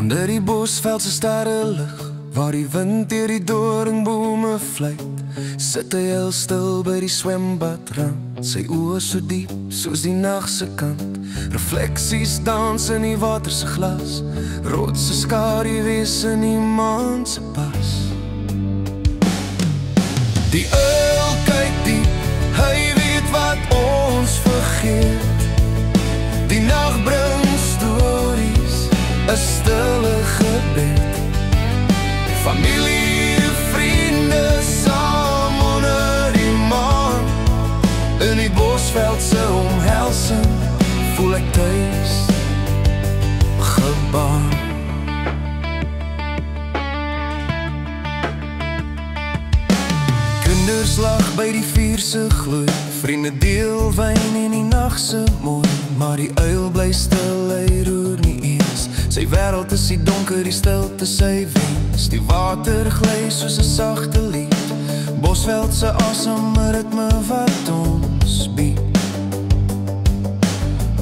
Onder die bosveld se sterrelig, waar die wind deur die doringbome fluit, sit hy heel stil by die swembadrand, sy oë so diep soos die nag se kant. Refleksies dans in die water se glas, rotse skaduwees in die maan se pas. Die uil kyk diep, hy weet wat ons vergeet. Die nag bring stories, 'n stille gebed. Familie, vriende, saam onder die maan. In die bosveld se omhelsing voel ek thuis gebaan. Kinders lag by die vuur se gloei, vriende deel wyn en die nag se mooi. Maar die uil bly stil, hy roer nie eens. Sy wêreld is die donker, die stilte sy wens. Die water gly soos 'n sagte lied, bosveld se asem ritme wat ons bied.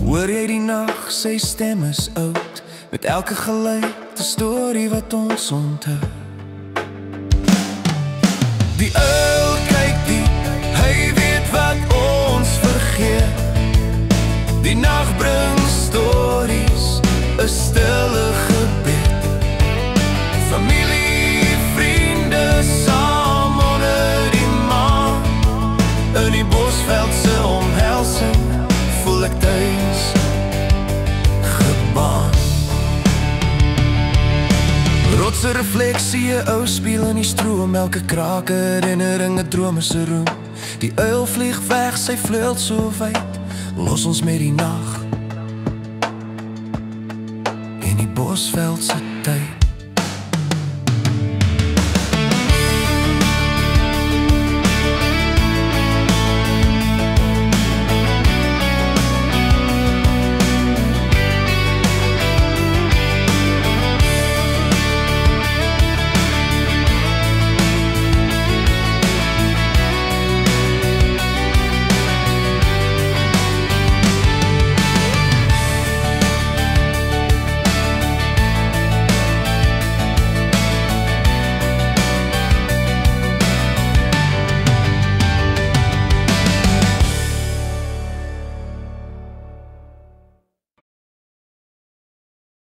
Hoor jy die nag, sy stem is oud, met elke geluid 'n storie wat ons onthou. Die uil kyk diep, hy weet wat ons vergeet. Die nag bring stories, 'n stille gebed. Familie, vriende, saam onder die maan. In die bosveld se omhelsing voel ek thuis gebaan. Rotse refleksie, 'n ou spieël in die stroom, elke krake herinnering, 'n drome se roem. Die uil vlieg weg, sy vleuel so wyd, los ons met die nag in die bosveld se tyd.